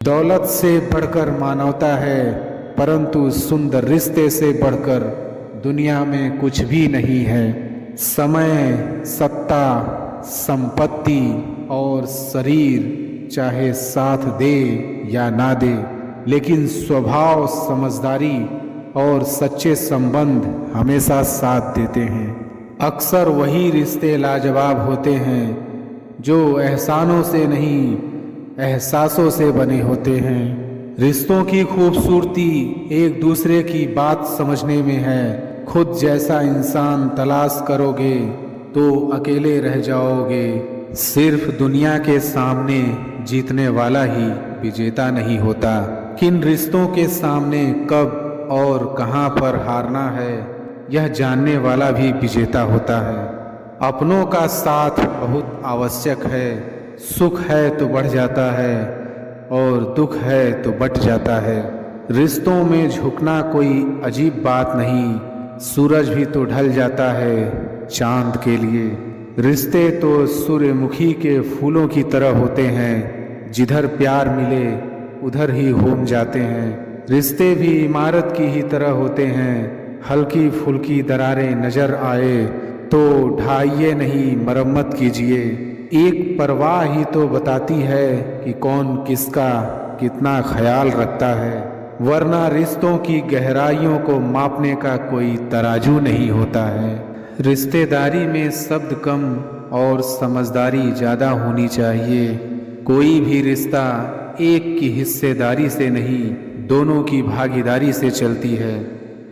दौलत से बढ़कर मानवता है, परंतु सुंदर रिश्ते से बढ़कर दुनिया में कुछ भी नहीं है। समय, सत्ता, संपत्ति और शरीर चाहे साथ दे या ना दे, लेकिन स्वभाव, समझदारी और सच्चे संबंध हमेशा साथ देते हैं। अक्सर वही रिश्ते लाजवाब होते हैं जो एहसानों से नहीं, एहसासों से बने होते हैं। रिश्तों की खूबसूरती एक दूसरे की बात समझने में है। खुद जैसा इंसान तलाश करोगे तो अकेले रह जाओगे। सिर्फ दुनिया के सामने जीतने वाला ही विजेता नहीं होता। किन रिश्तों के सामने कब और कहां पर हारना है, यह जानने वाला भी विजेता होता है। अपनों का साथ बहुत आवश्यक है। सुख है तो बढ़ जाता है और दुख है तो बट जाता है। रिश्तों में झुकना कोई अजीब बात नहीं। सूरज भी तो ढल जाता है चांद के लिए। रिश्ते तो सूर्यमुखी के फूलों की तरह होते हैं, जिधर प्यार मिले उधर ही घूम जाते हैं। रिश्ते भी इमारत की ही तरह होते हैं। हल्की फुल्की दरारें नजर आए तो ढाइए नहीं, मरम्मत कीजिए। एक परवाह ही तो बताती है कि कौन किसका कितना ख्याल रखता है, वरना रिश्तों की गहराइयों को मापने का कोई तराजू नहीं होता है। रिश्तेदारी में शब्द कम और समझदारी ज़्यादा होनी चाहिए। कोई भी रिश्ता एक की हिस्सेदारी से नहीं, दोनों की भागीदारी से चलती है।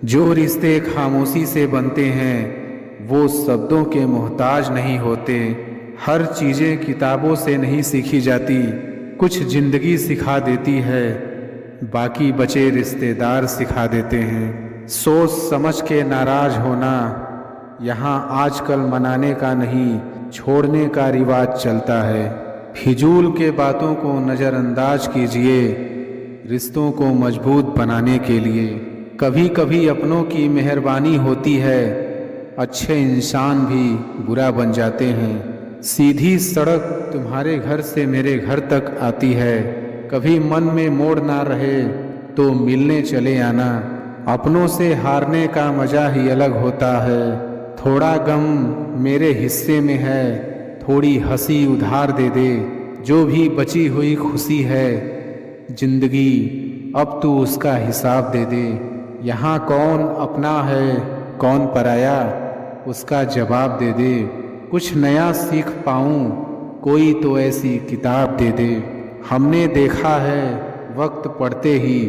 जो रिश्ते खामोशी से बनते हैं वो शब्दों के मोहताज नहीं होते। हर चीज़ें किताबों से नहीं सीखी जाती, कुछ जिंदगी सिखा देती है, बाकी बचे रिश्तेदार सिखा देते हैं। सोच समझ के नाराज होना यहाँ आजकल मनाने का नहीं, छोड़ने का रिवाज चलता है। फिजूल के बातों को नज़रअंदाज कीजिए, रिश्तों को मजबूत बनाने के लिए। कभी कभी अपनों की मेहरबानी होती है, अच्छे इंसान भी बुरा बन जाते हैं। सीधी सड़क तुम्हारे घर से मेरे घर तक आती है, कभी मन में मोड़ ना रहे तो मिलने चले आना। अपनों से हारने का मजा ही अलग होता है। थोड़ा गम मेरे हिस्से में है, थोड़ी हंसी उधार दे दे। जो भी बची हुई खुशी है जिंदगी, अब तू उसका हिसाब दे दे। यहाँ कौन अपना है कौन पराया, उसका जवाब दे दे। कुछ नया सीख पाऊँ कोई तो ऐसी किताब दे दे। हमने देखा है वक्त पड़ते ही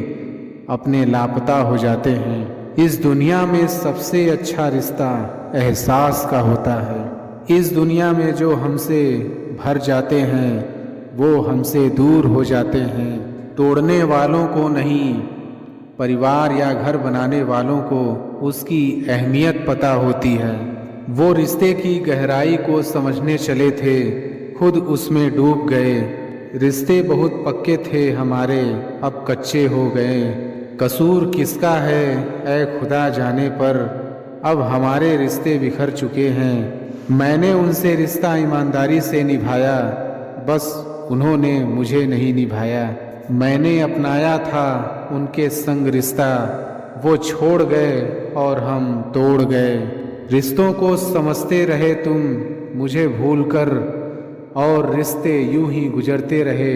अपने लापता हो जाते हैं। इस दुनिया में सबसे अच्छा रिश्ता एहसास का होता है। इस दुनिया में जो हमसे भर जाते हैं वो हमसे दूर हो जाते हैं। तोड़ने वालों को नहीं, परिवार या घर बनाने वालों को उसकी अहमियत पता होती है। वो रिश्ते की गहराई को समझने चले थे, खुद उसमें डूब गए। रिश्ते बहुत पक्के थे हमारे, अब कच्चे हो गए। कसूर किसका है ऐ खुदा जाने पर, अब हमारे रिश्ते बिखर चुके हैं। मैंने उनसे रिश्ता ईमानदारी से निभाया, बस उन्होंने मुझे नहीं निभाया। मैंने अपनाया था उनके संग रिश्ता, वो छोड़ गए और हम तोड़ गए। रिश्तों को समझते रहे तुम मुझे भूलकर, और रिश्ते यूं ही गुजरते रहे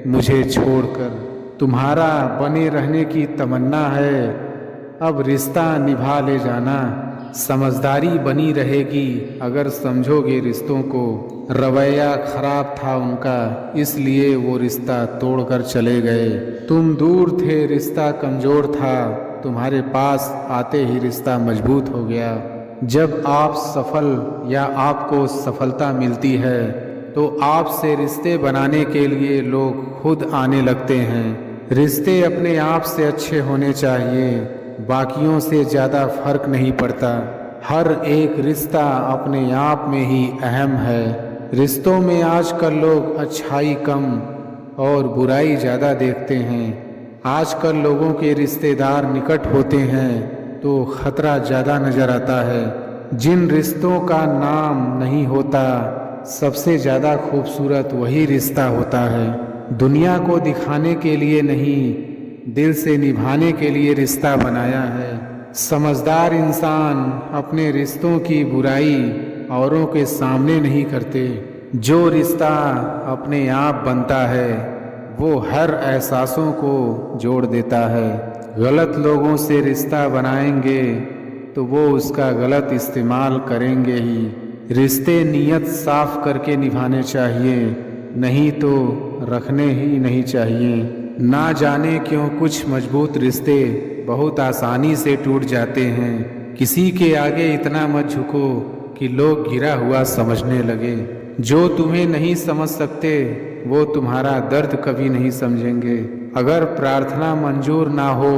मुझे छोड़कर। तुम्हारा बने रहने की तमन्ना है, अब रिश्ता निभा ले जाना। समझदारी बनी रहेगी अगर समझोगे रिश्तों को। रवैया खराब था उनका, इसलिए वो रिश्ता तोड़कर चले गए। तुम दूर थे रिश्ता कमज़ोर था, तुम्हारे पास आते ही रिश्ता मजबूत हो गया। जब आप सफल या आपको सफलता मिलती है तो आपसे रिश्ते बनाने के लिए लोग खुद आने लगते हैं। रिश्ते अपने आप से अच्छे होने चाहिए, बाकियों से ज़्यादा फर्क नहीं पड़ता। हर एक रिश्ता अपने आप में ही अहम है। रिश्तों में आजकल लोग अच्छाई कम और बुराई ज़्यादा देखते हैं। आजकल लोगों के रिश्तेदार निकट होते हैं तो खतरा ज़्यादा नज़र आता है। जिन रिश्तों का नाम नहीं होता सबसे ज़्यादा खूबसूरत वही रिश्ता होता है। दुनिया को दिखाने के लिए नहीं, दिल से निभाने के लिए रिश्ता बनाया है। समझदार इंसान अपने रिश्तों की बुराई औरों के सामने नहीं करते। जो रिश्ता अपने आप बनता है वो हर एहसासों को जोड़ देता है। गलत लोगों से रिश्ता बनाएंगे तो वो उसका गलत इस्तेमाल करेंगे ही। रिश्ते नियत साफ करके निभाने चाहिए, नहीं तो रखने ही नहीं चाहिए। ना जाने क्यों कुछ मजबूत रिश्ते बहुत आसानी से टूट जाते हैं। किसी के आगे इतना मत झुको कि लोग गिरा हुआ समझने लगे। जो तुम्हें नहीं समझ सकते वो तुम्हारा दर्द कभी नहीं समझेंगे। अगर प्रार्थना मंजूर ना हो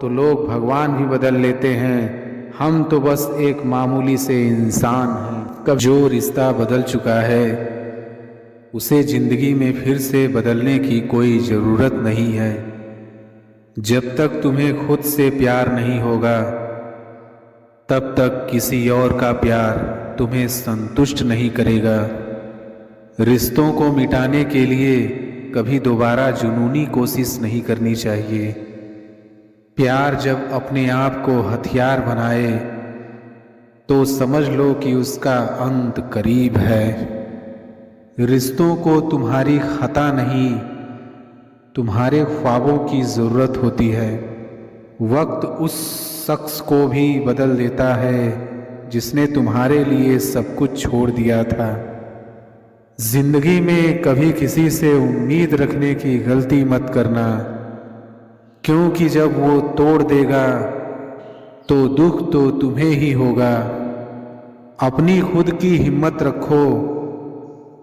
तो लोग भगवान भी बदल लेते हैं। हम तो बस एक मामूली से इंसान हैं। कब जो रिश्ता बदल चुका है उसे जिंदगी में फिर से बदलने की कोई ज़रूरत नहीं है। जब तक तुम्हें खुद से प्यार नहीं होगा तब तक किसी और का प्यार तुम्हें संतुष्ट नहीं करेगा। रिश्तों को मिटाने के लिए कभी दोबारा जुनूनी कोशिश नहीं करनी चाहिए। प्यार जब अपने आप को हथियार बनाए तो समझ लो कि उसका अंत करीब है। रिश्तों को तुम्हारी खता नहीं, तुम्हारे ख्वाबों की ज़रूरत होती है। वक्त उस शख्स को भी बदल देता है जिसने तुम्हारे लिए सब कुछ छोड़ दिया था। जिंदगी में कभी किसी से उम्मीद रखने की गलती मत करना, क्योंकि जब वो तोड़ देगा तो दुख तो तुम्हें ही होगा। अपनी खुद की हिम्मत रखो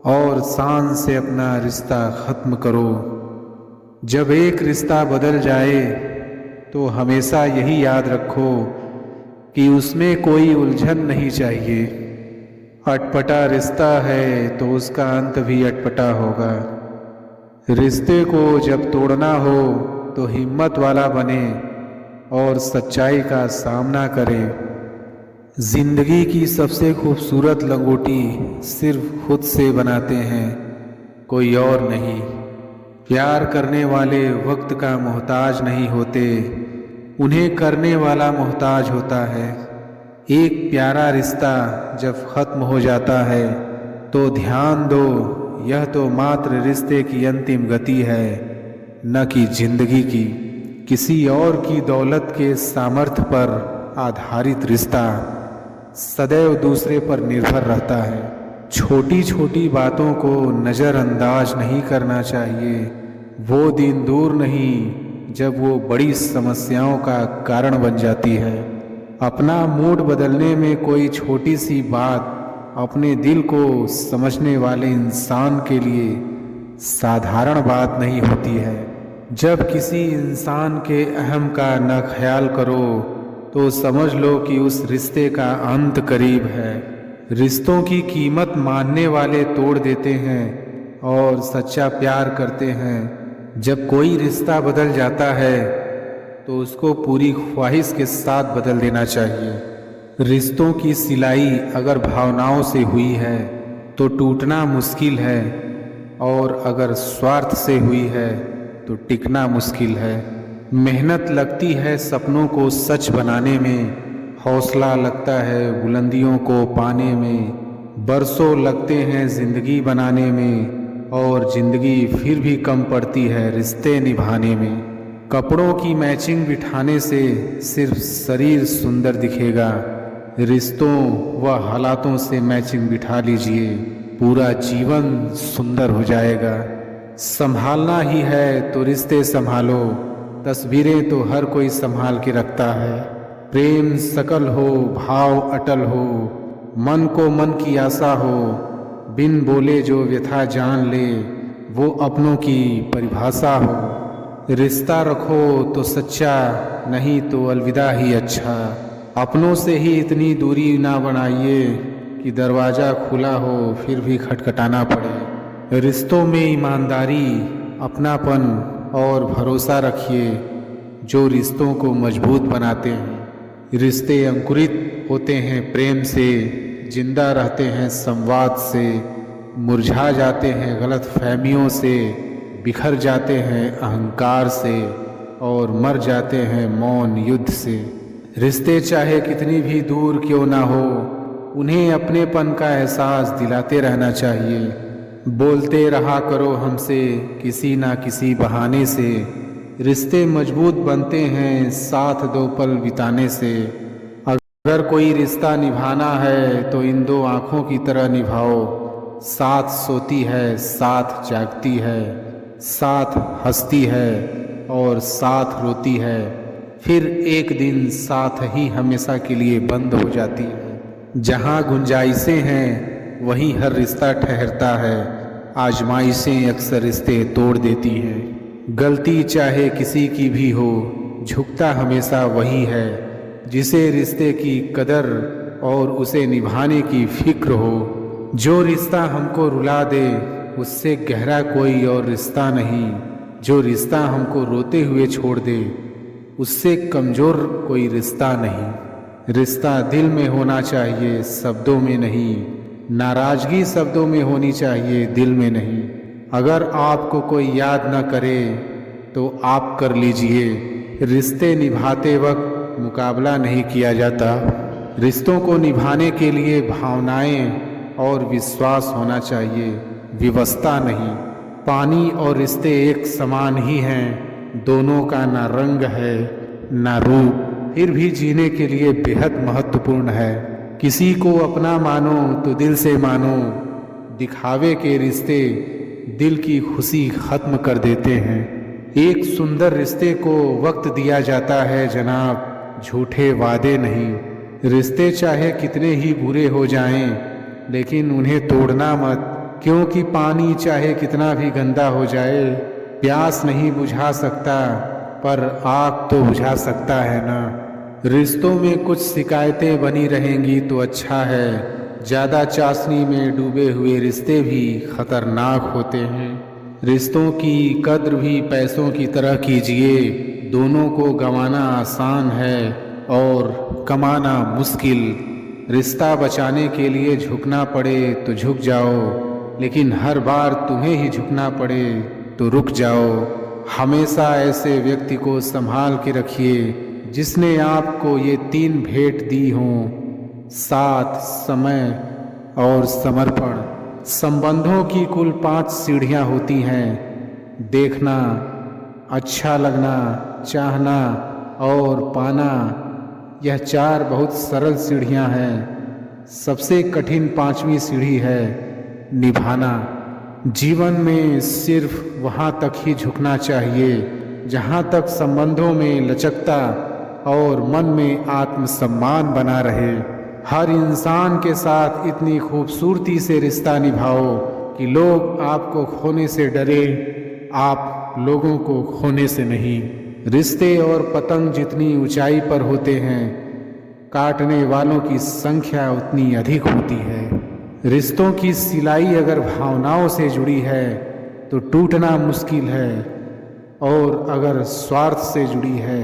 और शान से अपना रिश्ता ख़त्म करो। जब एक रिश्ता बदल जाए तो हमेशा यही याद रखो कि उसमें कोई उलझन नहीं चाहिए। अटपटा रिश्ता है तो उसका अंत भी अटपटा होगा। रिश्ते को जब तोड़ना हो तो हिम्मत वाला बने और सच्चाई का सामना करे। जिंदगी की सबसे खूबसूरत लंगोटी सिर्फ खुद से बनाते हैं, कोई और नहीं। प्यार करने वाले वक्त का मोहताज नहीं होते, उन्हें करने वाला मोहताज होता है। एक प्यारा रिश्ता जब ख़त्म हो जाता है तो ध्यान दो, यह तो मात्र रिश्ते की अंतिम गति है, न कि जिंदगी की। किसी और की दौलत के सामर्थ्य पर आधारित रिश्ता सदैव दूसरे पर निर्भर रहता है। छोटी छोटी बातों को नज़रअंदाज नहीं करना चाहिए। वो दिन दूर नहीं जब वो बड़ी समस्याओं का कारण बन जाती है। अपना मूड बदलने में कोई छोटी सी बात अपने दिल को समझने वाले इंसान के लिए साधारण बात नहीं होती है। जब किसी इंसान के अहम का न ख्याल करो तो समझ लो कि उस रिश्ते का अंत करीब है। रिश्तों की कीमत मानने वाले तोड़ देते हैं और सच्चा प्यार करते हैं। जब कोई रिश्ता बदल जाता है तो उसको पूरी ख्वाहिश के साथ बदल देना चाहिए। रिश्तों की सिलाई अगर भावनाओं से हुई है तो टूटना मुश्किल है, और अगर स्वार्थ से हुई है तो टिकना मुश्किल है। मेहनत लगती है सपनों को सच बनाने में, हौसला लगता है बुलंदियों को पाने में। बरसों लगते हैं ज़िंदगी बनाने में और ज़िंदगी फिर भी कम पड़ती है रिश्ते निभाने में। कपड़ों की मैचिंग बिठाने से सिर्फ शरीर सुंदर दिखेगा, रिश्तों व हालातों से मैचिंग बिठा लीजिए, पूरा जीवन सुंदर हो जाएगा। संभालना ही है तो रिश्ते संभालो, तस्वीरें तो हर कोई संभाल के रखता है। प्रेम सकल हो, भाव अटल हो, मन को मन की आशा हो, बिन बोले जो व्यथा जान ले वो अपनों की परिभाषा हो। रिश्ता रखो तो सच्चा, नहीं तो अलविदा ही अच्छा। अपनों से ही इतनी दूरी ना बनाइए कि दरवाज़ा खुला हो फिर भी खटखटाना पड़े। रिश्तों में ईमानदारी, अपनापन और भरोसा रखिए जो रिश्तों को मजबूत बनाते हैं। रिश्ते अंकुरित होते हैं प्रेम से, जिंदा रहते हैं संवाद से, मुरझा जाते हैं गलत फहमियों से, बिखर जाते हैं अहंकार से और मर जाते हैं मौन युद्ध से। रिश्ते चाहे कितनी भी दूर क्यों ना हो, उन्हें अपनेपन का एहसास दिलाते रहना चाहिए। बोलते रहा करो हमसे किसी ना किसी बहाने से, रिश्ते मजबूत बनते हैं साथ दो पल बिताने से। अगर कोई रिश्ता निभाना है तो इन दो आँखों की तरह निभाओ, साथ सोती है साथ जागती है, साथ हंसती है और साथ रोती है, फिर एक दिन साथ ही हमेशा के लिए बंद हो जाती है। जहाँ गुंजाइशें हैं वहीं हर रिश्ता ठहरता है, आजमाइशें अक्सर रिश्ते तोड़ देती हैं। गलती चाहे किसी की भी हो, झुकता हमेशा वही है जिसे रिश्ते की कदर और उसे निभाने की फिक्र हो। जो रिश्ता हमको रुला दे उससे गहरा कोई और रिश्ता नहीं, जो रिश्ता हमको रोते हुए छोड़ दे उससे कमज़ोर कोई रिश्ता नहीं। रिश्ता दिल में होना चाहिए शब्दों में नहीं, नाराज़गी शब्दों में होनी चाहिए दिल में नहीं। अगर आपको कोई याद न करे तो आप कर लीजिए। रिश्ते निभाते वक्त मुकाबला नहीं किया जाता, रिश्तों को निभाने के लिए भावनाएं और विश्वास होना चाहिए, व्यवस्था नहीं। पानी और रिश्ते एक समान ही हैं, दोनों का ना रंग है ना रूप, फिर भी जीने के लिए बेहद महत्वपूर्ण है। किसी को अपना मानो तो दिल से मानो, दिखावे के रिश्ते दिल की खुशी खत्म कर देते हैं। एक सुंदर रिश्ते को वक्त दिया जाता है जनाब, झूठे वादे नहीं। रिश्ते चाहे कितने ही बुरे हो जाएं, लेकिन उन्हें तोड़ना मत, क्योंकि पानी चाहे कितना भी गंदा हो जाए प्यास नहीं बुझा सकता, पर आग तो बुझा सकता है ना। रिश्तों में कुछ शिकायतें बनी रहेंगी तो अच्छा है, ज़्यादा चाशनी में डूबे हुए रिश्ते भी खतरनाक होते हैं। रिश्तों की कद्र भी पैसों की तरह कीजिए, दोनों को गंवाना आसान है और कमाना मुश्किल। रिश्ता बचाने के लिए झुकना पड़े तो झुक जाओ, लेकिन हर बार तुम्हें ही झुकना पड़े तो रुक जाओ। हमेशा ऐसे व्यक्ति को संभाल के रखिए जिसने आपको ये 3 भेंट दी हों, साथ, समय और समर्पण। संबंधों की कुल 5 सीढ़ियाँ होती हैं, देखना, अच्छा लगना, चाहना और पाना। यह 4 बहुत सरल सीढ़ियाँ हैं। सबसे कठिन 5वीं सीढ़ी है निभाना। जीवन में सिर्फ वहाँ तक ही झुकना चाहिए जहाँ तक संबंधों में लचकता और मन में आत्मसम्मान बना रहे। हर इंसान के साथ इतनी खूबसूरती से रिश्ता निभाओ कि लोग आपको खोने से डरे, आप लोगों को खोने से नहीं। रिश्ते और पतंग जितनी ऊंचाई पर होते हैं, काटने वालों की संख्या उतनी अधिक होती है। रिश्तों की सिलाई अगर भावनाओं से जुड़ी है तो टूटना मुश्किल है, और अगर स्वार्थ से जुड़ी है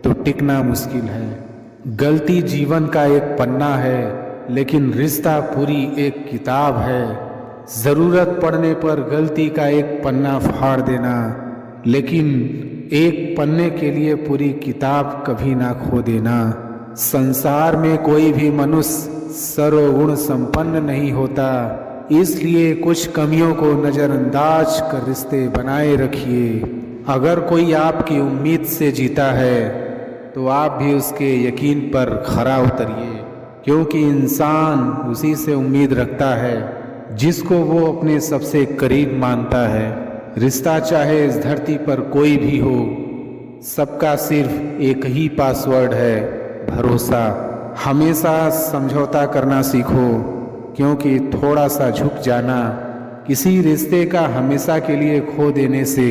तो टिकना मुश्किल है। गलती जीवन का एक पन्ना है, लेकिन रिश्ता पूरी एक किताब है। ज़रूरत पड़ने पर गलती का एक पन्ना फाड़ देना, लेकिन एक पन्ने के लिए पूरी किताब कभी ना खो देना। संसार में कोई भी मनुष्य सर्वगुण संपन्न नहीं होता, इसलिए कुछ कमियों को नज़रअंदाज कर रिश्ते बनाए रखिए। अगर कोई आपकी उम्मीद से जीता है तो आप भी उसके यकीन पर खरा उतरिए, क्योंकि इंसान उसी से उम्मीद रखता है जिसको वो अपने सबसे करीब मानता है। रिश्ता चाहे इस धरती पर कोई भी हो, सबका सिर्फ एक ही पासवर्ड है, भरोसा। हमेशा समझौता करना सीखो, क्योंकि थोड़ा सा झुक जाना किसी रिश्ते का हमेशा के लिए खो देने से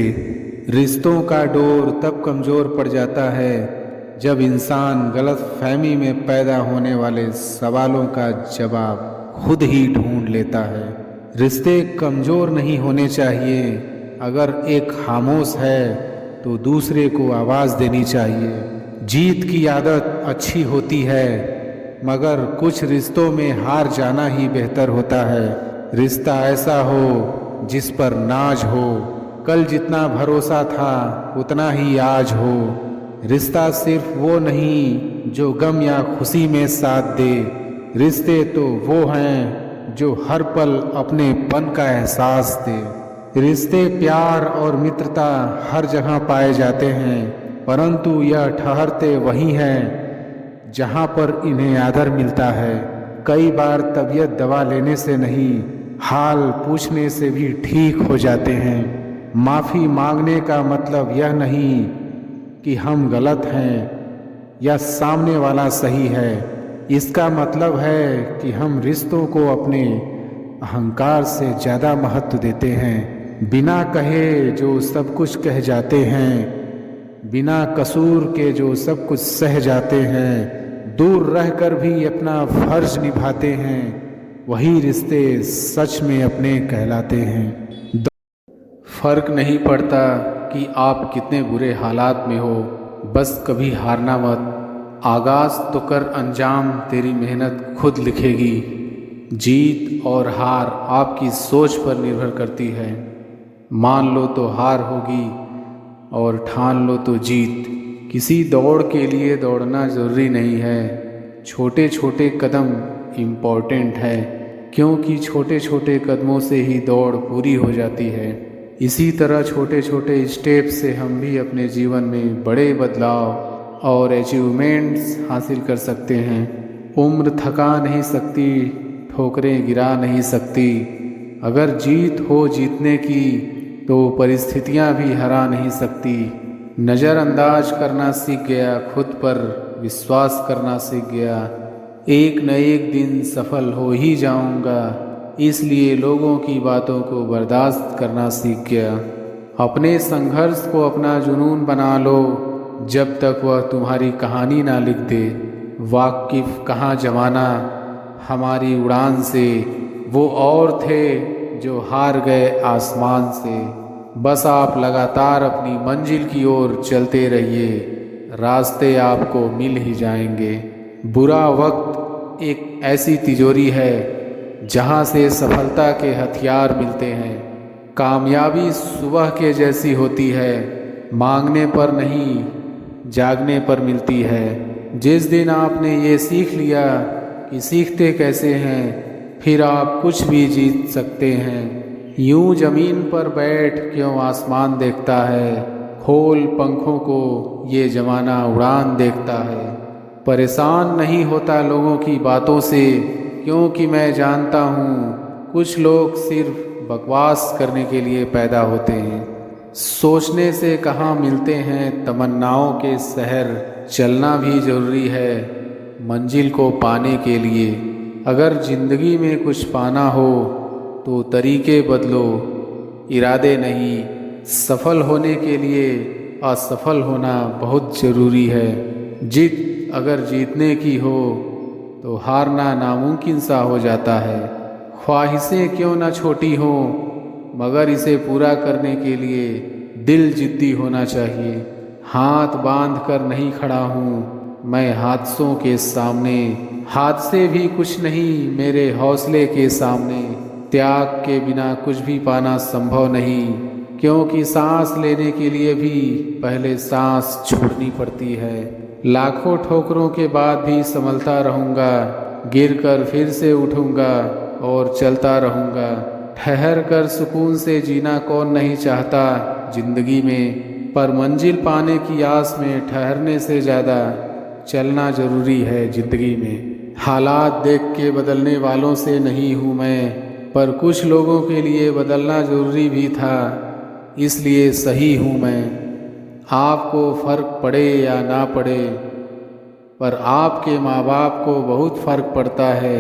रिश्तों का डोर तब कमज़ोर पड़ जाता है जब इंसान गलत फहमी में पैदा होने वाले सवालों का जवाब खुद ही ढूंढ लेता है। रिश्ते कमज़ोर नहीं होने चाहिए। अगर एक खामोश है तो दूसरे को आवाज़ देनी चाहिए। जीत की आदत अच्छी होती है, मगर कुछ रिश्तों में हार जाना ही बेहतर होता है। रिश्ता ऐसा हो जिस पर नाज हो, कल जितना भरोसा था उतना ही आज हो। रिश्ता सिर्फ वो नहीं जो गम या खुशी में साथ दे, रिश्ते तो वो हैं जो हर पल अपनेपन का एहसास दे। रिश्ते, प्यार और मित्रता हर जगह पाए जाते हैं, परंतु यह ठहरते वहीं हैं जहाँ पर इन्हें आदर मिलता है। कई बार तबीयत दवा लेने से नहीं, हाल पूछने से भी ठीक हो जाते हैं। माफ़ी मांगने का मतलब यह नहीं कि हम गलत हैं या सामने वाला सही है। इसका मतलब है कि हम रिश्तों को अपने अहंकार से ज़्यादा महत्व देते हैं। बिना कहे जो सब कुछ कह जाते हैं, बिना कसूर के जो सब कुछ सह जाते हैं, दूर रहकर भी अपना फर्ज निभाते हैं, वही रिश्ते सच में अपने कहलाते हैं। फर्क नहीं पड़ता कि आप कितने बुरे हालात में हो, बस कभी हारना मत। आगाज तो कर, अंजाम तेरी मेहनत खुद लिखेगी। जीत और हार आपकी सोच पर निर्भर करती है। मान लो तो हार होगी और ठान लो तो जीत। किसी दौड़ के लिए दौड़ना ज़रूरी नहीं है, छोटे छोटे कदम इम्पॉर्टेंट है, क्योंकि छोटे छोटे कदमों से ही दौड़ पूरी हो जाती है। इसी तरह छोटे छोटे स्टेप से हम भी अपने जीवन में बड़े बदलाव और अचीवमेंट्स हासिल कर सकते हैं। उम्र थका नहीं सकती, ठोकरें गिरा नहीं सकती। अगर जीत हो जीतने की तो परिस्थितियां भी हरा नहीं सकती। नज़रअंदाज करना सीख गया, खुद पर विश्वास करना सीख गया। एक न एक दिन सफल हो ही जाऊंगा, इसलिए लोगों की बातों को बर्दाश्त करना सीख गया। अपने संघर्ष को अपना जुनून बना लो, जब तक वह तुम्हारी कहानी ना लिख दे। वाकिफ कहाँ जमाना हमारी उड़ान से, वो और थे जो हार गए आसमान से। बस आप लगातार अपनी मंजिल की ओर चलते रहिए, रास्ते आपको मिल ही जाएंगे। बुरा वक्त एक ऐसी तिजोरी है जहाँ से सफलता के हथियार मिलते हैं। कामयाबी सुबह के जैसी होती है, मांगने पर नहीं जागने पर मिलती है। जिस दिन आपने ये सीख लिया कि सीखते कैसे हैं, फिर आप कुछ भी जीत सकते हैं। यूं जमीन पर बैठ क्यों आसमान देखता है, खोल पंखों को ये जमाना उड़ान देखता है। परेशान नहीं होता लोगों की बातों से, क्योंकि मैं जानता हूँ कुछ लोग सिर्फ बकवास करने के लिए पैदा होते हैं। सोचने से कहाँ मिलते हैं तमन्नाओं के शहर, चलना भी ज़रूरी है मंजिल को पाने के लिए। अगर ज़िंदगी में कुछ पाना हो तो तरीके बदलो, इरादे नहीं। सफल होने के लिए असफल होना बहुत ज़रूरी है। जीत अगर जीतने की हो तो हारना नामुमकिन सा हो जाता है। ख्वाहिशें क्यों ना छोटी हो, मगर इसे पूरा करने के लिए दिल जिद्दी होना चाहिए। हाथ बांध कर नहीं खड़ा हूँ मैं हादसों के सामने, हादसे भी कुछ नहीं मेरे हौसले के सामने। त्याग के बिना कुछ भी पाना संभव नहीं, क्योंकि सांस लेने के लिए भी पहले सांस छोड़नी पड़ती है। लाखों ठोकरों के बाद भी संभलता रहूँगा, गिरकर फिर से उठूँगा और चलता रहूँगा। ठहर कर सुकून से जीना कौन नहीं चाहता जिंदगी में, पर मंजिल पाने की आस में ठहरने से ज़्यादा चलना ज़रूरी है जिंदगी में। हालात देख के बदलने वालों से नहीं हूँ मैं, पर कुछ लोगों के लिए बदलना ज़रूरी भी था, इसलिए सही हूँ मैं। आपको फ़र्क पड़े या ना पड़े, पर आपके माँ बाप को बहुत फ़र्क पड़ता है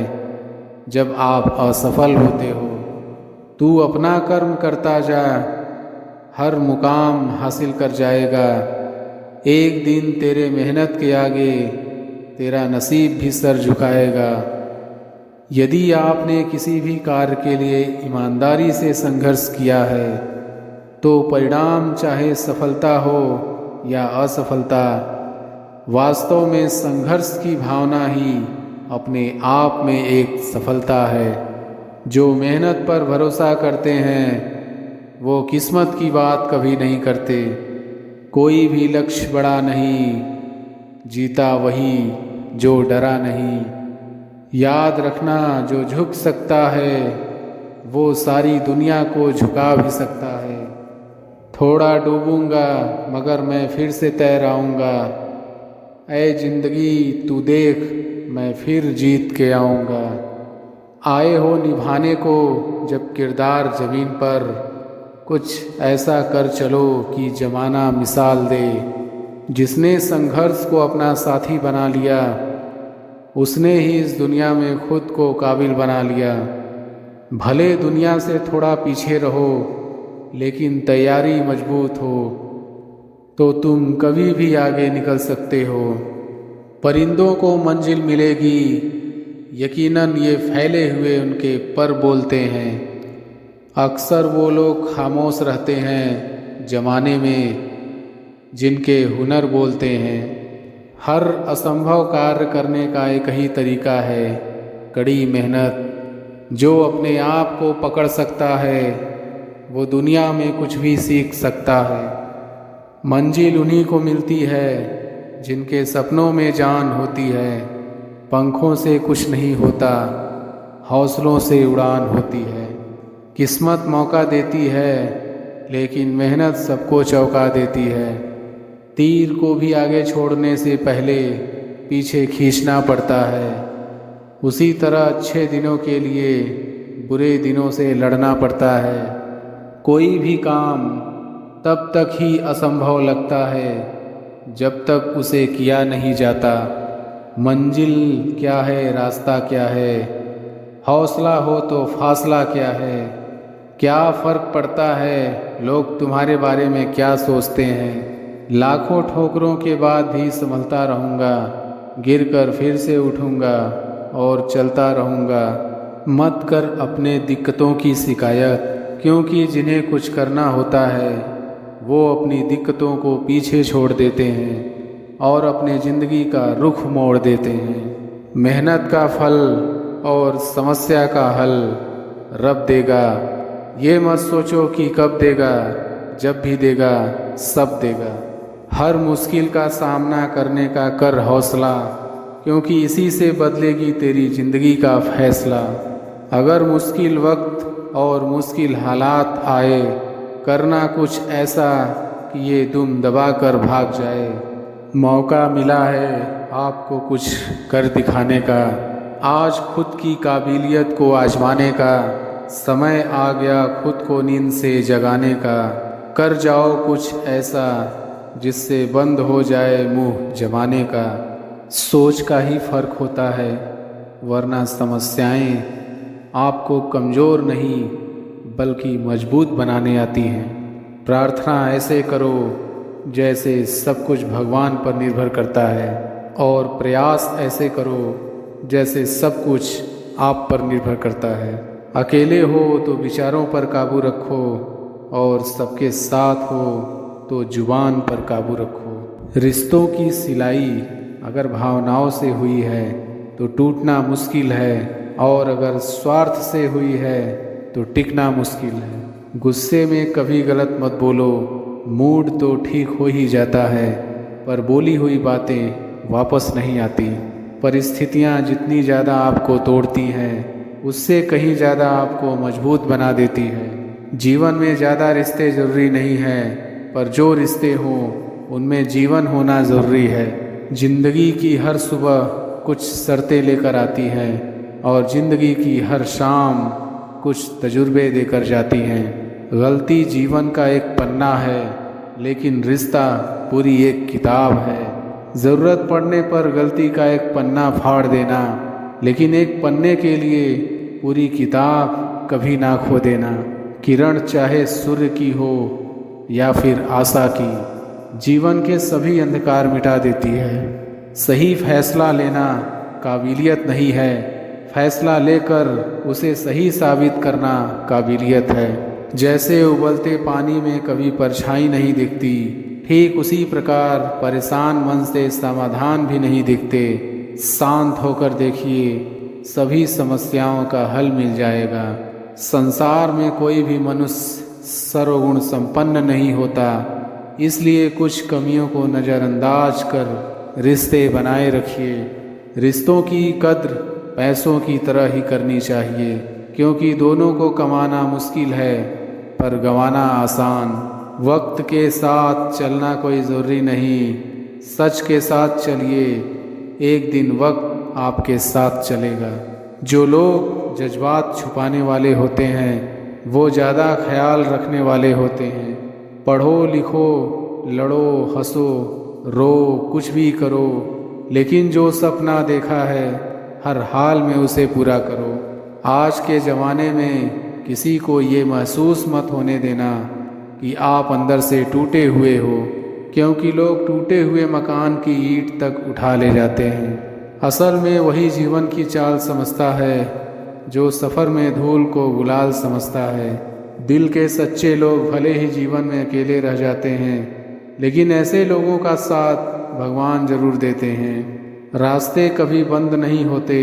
जब आप असफल होते हो। तू अपना कर्म करता जा, हर मुकाम हासिल कर जाएगा। एक दिन तेरे मेहनत के आगे तेरा नसीब भी सर झुकाएगा। यदि आपने किसी भी कार्य के लिए ईमानदारी से संघर्ष किया है, तो परिणाम चाहे सफलता हो या असफलता, वास्तव में संघर्ष की भावना ही अपने आप में एक सफलता है। जो मेहनत पर भरोसा करते हैं वो किस्मत की बात कभी नहीं करते। कोई भी लक्ष्य बड़ा नहीं, जीता वही जो डरा नहीं। याद रखना, जो झुक सकता है वो सारी दुनिया को झुका भी सकता है। थोड़ा डूबूंगा मगर मैं फिर से तैर आऊँगा। ऐ जिंदगी तू देख, मैं फिर जीत के आऊँगा। आए हो निभाने को जब किरदार ज़मीन पर, कुछ ऐसा कर चलो कि ज़माना मिसाल दे। जिसने संघर्ष को अपना साथी बना लिया, उसने ही इस दुनिया में खुद को काबिल बना लिया। भले दुनिया से थोड़ा पीछे रहो, लेकिन तैयारी मजबूत हो तो तुम कभी भी आगे निकल सकते हो। परिंदों को मंजिल मिलेगी, यकीनन ये फैले हुए उनके पर बोलते हैं। अक्सर वो लोग खामोश रहते हैं ज़माने में, जिनके हुनर बोलते हैं। हर असंभव कार्य करने का एक ही तरीका है, कड़ी मेहनत। जो अपने आप को पकड़ सकता है वो दुनिया में कुछ भी सीख सकता है। मंजिल उन्हीं को मिलती है जिनके सपनों में जान होती है। पंखों से कुछ नहीं होता, हौसलों से उड़ान होती है। किस्मत मौका देती है, लेकिन मेहनत सबको चौंका देती है। तीर को भी आगे छोड़ने से पहले पीछे खींचना पड़ता है। उसी तरह अच्छे दिनों के लिए बुरे दिनों से लड़ना पड़ता है। कोई भी काम तब तक ही असंभव लगता है जब तक उसे किया नहीं जाता। मंजिल क्या है, रास्ता क्या है, हौसला हो तो फासला क्या है। क्या फ़र्क पड़ता है लोग तुम्हारे बारे में क्या सोचते हैं। लाखों ठोकरों के बाद भी संभलता रहूँगा, गिरकर फिर से उठूँगा और चलता रहूँगा। मत कर अपने दिक्कतों की शिकायत, क्योंकि जिन्हें कुछ करना होता है वो अपनी दिक्कतों को पीछे छोड़ देते हैं और अपने ज़िंदगी का रुख मोड़ देते हैं। मेहनत का फल और समस्या का हल रब देगा। ये मत सोचो कि कब देगा, जब भी देगा सब देगा। हर मुश्किल का सामना करने का कर हौसला, क्योंकि इसी से बदलेगी तेरी ज़िंदगी का फैसला। अगर मुश्किल वक्त और मुश्किल हालात आए, करना कुछ ऐसा कि ये दुम दबा कर भाग जाए। मौका मिला है आपको कुछ कर दिखाने का, आज खुद की काबिलियत को आजमाने का। समय आ गया खुद को नींद से जगाने का। कर जाओ कुछ ऐसा जिससे बंद हो जाए मुंह जमाने का। सोच का ही फ़र्क होता है, वरना समस्याएं आपको कमज़ोर नहीं बल्कि मजबूत बनाने आती हैं। प्रार्थना ऐसे करो जैसे सब कुछ भगवान पर निर्भर करता है, और प्रयास ऐसे करो जैसे सब कुछ आप पर निर्भर करता है। अकेले हो तो विचारों पर काबू रखो, और सबके साथ हो तो जुबान पर काबू रखो। रिश्तों की सिलाई अगर भावनाओं से हुई है तो टूटना मुश्किल है, और अगर स्वार्थ से हुई है तो टिकना मुश्किल है। गुस्से में कभी गलत मत बोलो, मूड तो ठीक हो ही जाता है, पर बोली हुई बातें वापस नहीं आती। परिस्थितियाँ जितनी ज़्यादा आपको तोड़ती हैं, उससे कहीं ज़्यादा आपको मजबूत बना देती है। जीवन में ज़्यादा रिश्ते ज़रूरी नहीं हैं, पर जो रिश्ते हों उनमें जीवन होना ज़रूरी है। ज़िंदगी की हर सुबह कुछ शर्तें लेकर आती हैं, और ज़िंदगी की हर शाम कुछ तजुर्बे देकर जाती हैं। गलती जीवन का एक पन्ना है, लेकिन रिश्ता पूरी एक किताब है। ज़रूरत पड़ने पर गलती का एक पन्ना फाड़ देना, लेकिन एक पन्ने के लिए पूरी किताब कभी ना खो देना। किरण चाहे सूर्य की हो या फिर आशा की, जीवन के सभी अंधकार मिटा देती है। सही फैसला लेना काबिलियत नहीं है, फैसला लेकर उसे सही साबित करना काबिलियत है। जैसे उबलते पानी में कभी परछाई नहीं दिखती, ठीक उसी प्रकार परेशान मन से समाधान भी नहीं दिखते। शांत होकर देखिए, सभी समस्याओं का हल मिल जाएगा। संसार में कोई भी मनुष्य सर्वगुण संपन्न नहीं होता। इसलिए कुछ कमियों को नज़रअंदाज कर रिश्ते बनाए रखिए। रिश्तों की कद्र पैसों की तरह ही करनी चाहिए, क्योंकि दोनों को कमाना मुश्किल है पर गंवाना आसान। वक्त के साथ चलना कोई ज़रूरी नहीं, सच के साथ चलिए, एक दिन वक्त आपके साथ चलेगा। जो लोग जज्बात छुपाने वाले होते हैं वो ज़्यादा ख्याल रखने वाले होते हैं। पढ़ो लिखो, लड़ो हंसो रो, कुछ भी करो, लेकिन जो सपना देखा है हर हाल में उसे पूरा करो। आज के ज़माने में किसी को ये महसूस मत होने देना कि आप अंदर से टूटे हुए हो, क्योंकि लोग टूटे हुए मकान की ईंट तक उठा ले जाते हैं। असल में वही जीवन की चाल समझता है जो सफ़र में धूल को गुलाल समझता है। दिल के सच्चे लोग भले ही जीवन में अकेले रह जाते हैं, लेकिन ऐसे लोगों का साथ भगवान जरूर देते हैं। रास्ते कभी बंद नहीं होते,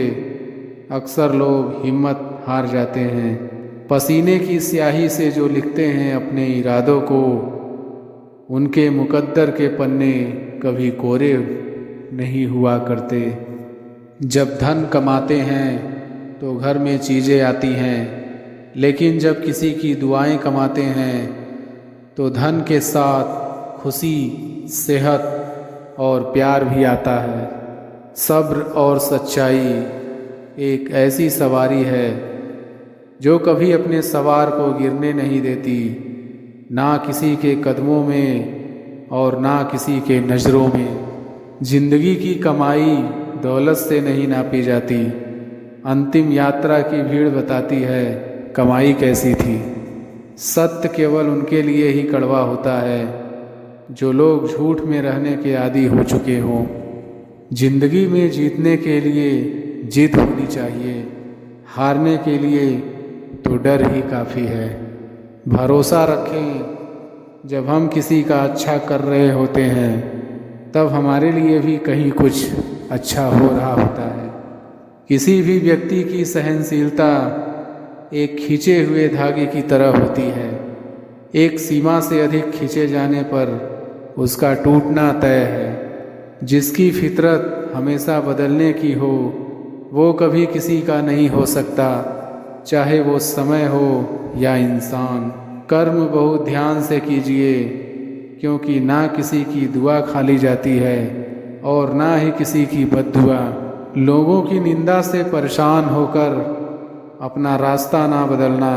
अक्सर लोग हिम्मत हार जाते हैं। पसीने की स्याही से जो लिखते हैं अपने इरादों को, उनके मुकद्दर के पन्ने कभी कोरे नहीं हुआ करते। जब धन कमाते हैं तो घर में चीज़ें आती हैं, लेकिन जब किसी की दुआएं कमाते हैं तो धन के साथ खुशी, सेहत और प्यार भी आता है। सब्र और सच्चाई एक ऐसी सवारी है जो कभी अपने सवार को गिरने नहीं देती, ना किसी के कदमों में और ना किसी के नज़रों में। जिंदगी की कमाई दौलत से नहीं नापी जाती, अंतिम यात्रा की भीड़ बताती है कमाई कैसी थी। सत्य केवल उनके लिए ही कड़वा होता है जो लोग झूठ में रहने के आदी हो चुके हों। जिंदगी में जीतने के लिए जीत होनी चाहिए, हारने के लिए तो डर ही काफ़ी है। भरोसा रखें, जब हम किसी का अच्छा कर रहे होते हैं तब हमारे लिए भी कहीं कुछ अच्छा हो रहा होता है। किसी भी व्यक्ति की सहनशीलता एक खींचे हुए धागे की तरह होती है। एक सीमा से अधिक खींचे जाने पर उसका टूटना तय है। जिसकी फितरत हमेशा बदलने की हो वो कभी किसी का नहीं हो सकता, चाहे वो समय हो या इंसान। कर्म बहुत ध्यान से कीजिए, क्योंकि ना किसी की दुआ खाली जाती है और ना ही किसी की बद्दुआ। लोगों की निंदा से परेशान होकर अपना रास्ता ना बदलना,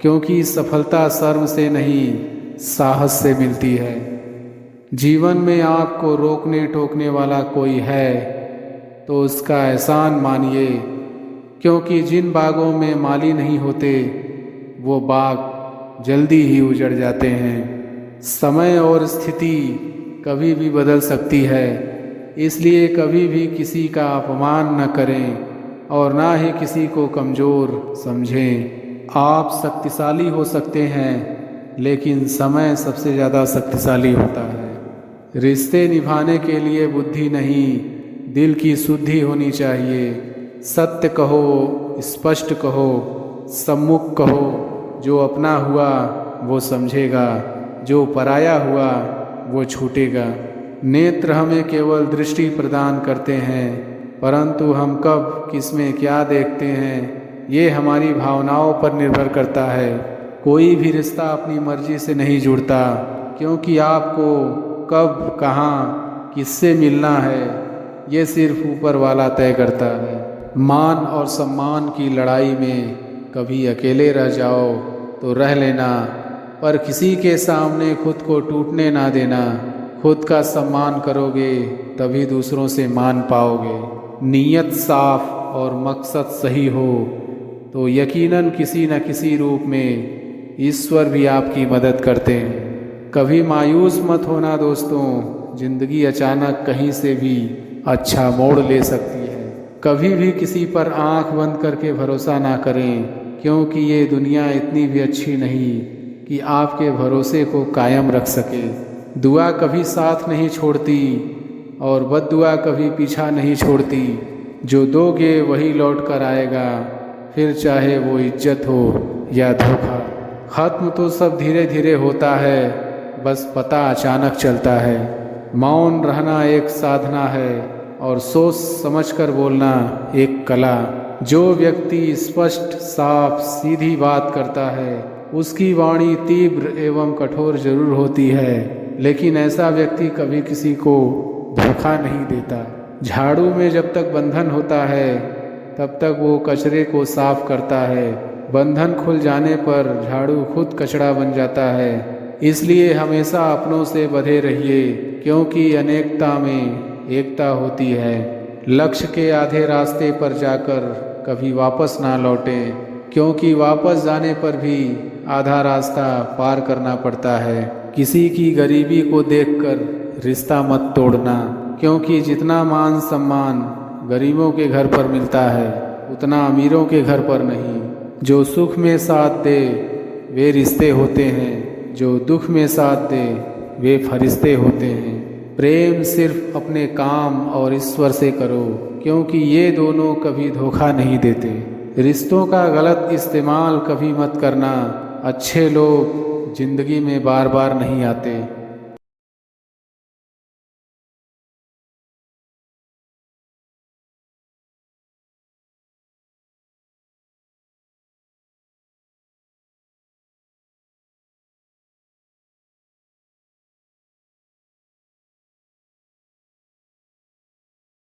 क्योंकि सफलता शर्म से नहीं साहस से मिलती है। जीवन में आपको रोकने टोकने वाला कोई है तो उसका एहसान मानिए, क्योंकि जिन बागों में माली नहीं होते वो बाग जल्दी ही उजड़ जाते हैं। समय और स्थिति कभी भी बदल सकती है, इसलिए कभी भी किसी का अपमान न करें और ना ही किसी को कमज़ोर समझें। आप शक्तिशाली हो सकते हैं, लेकिन समय सबसे ज़्यादा शक्तिशाली होता है। रिश्ते निभाने के लिए बुद्धि नहीं, दिल की शुद्धि होनी चाहिए। सत्य कहो, स्पष्ट कहो, सम्मुख कहो। जो अपना हुआ वो समझेगा, जो पराया हुआ वो छूटेगा। नेत्र हमें केवल दृष्टि प्रदान करते हैं, परंतु हम कब किसमें क्या देखते हैं ये हमारी भावनाओं पर निर्भर करता है। कोई भी रिश्ता अपनी मर्जी से नहीं जुड़ता, क्योंकि आपको कब कहाँ किससे मिलना है ये सिर्फ ऊपर वाला तय करता है। मान और सम्मान की लड़ाई में कभी अकेले रह जाओ तो रह लेना, पर किसी के सामने खुद को टूटने ना देना। खुद का सम्मान करोगे तभी दूसरों से मान पाओगे। नीयत साफ और मकसद सही हो तो यकीनन किसी न किसी रूप में ईश्वर भी आपकी मदद करते हैं। कभी मायूस मत होना दोस्तों, जिंदगी अचानक कहीं से भी अच्छा मोड़ ले सकती है। कभी भी किसी पर आंख बंद करके भरोसा ना करें, क्योंकि ये दुनिया इतनी भी अच्छी नहीं कि आपके भरोसे को कायम रख सके। दुआ कभी साथ नहीं छोड़ती और बद्दुआ कभी पीछा नहीं छोड़ती। जो दोगे वही लौट कर आएगा, फिर चाहे वो इज्जत हो या धोखा। खत्म तो सब धीरे धीरे होता है, बस पता अचानक चलता है। मौन रहना एक साधना है और सोच समझकर बोलना एक कला। जो व्यक्ति स्पष्ट साफ सीधी बात करता है उसकी वाणी तीव्र एवं कठोर जरूर होती है, लेकिन ऐसा व्यक्ति कभी किसी को धोखा नहीं देता। झाड़ू में जब तक बंधन होता है तब तक वो कचरे को साफ करता है। बंधन खुल जाने पर झाड़ू खुद कचरा बन जाता है। इसलिए हमेशा अपनों से बंधे रहिए, क्योंकि अनेकता में एकता होती है। लक्ष्य के आधे रास्ते पर जाकर कभी वापस ना लौटें, क्योंकि वापस जाने पर भी आधा रास्ता पार करना पड़ता है। किसी की गरीबी को देखकर रिश्ता मत तोड़ना, क्योंकि जितना मान सम्मान गरीबों के घर पर मिलता है उतना अमीरों के घर पर नहीं। जो सुख में साथ दे वे रिश्ते होते हैं, जो दुख में साथ दे वे फरिश्ते होते हैं। प्रेम सिर्फ अपने काम और ईश्वर से करो, क्योंकि ये दोनों कभी धोखा नहीं देते। रिश्तों का गलत इस्तेमाल कभी मत करना। अच्छे लोग जिंदगी में बार बार नहीं आते।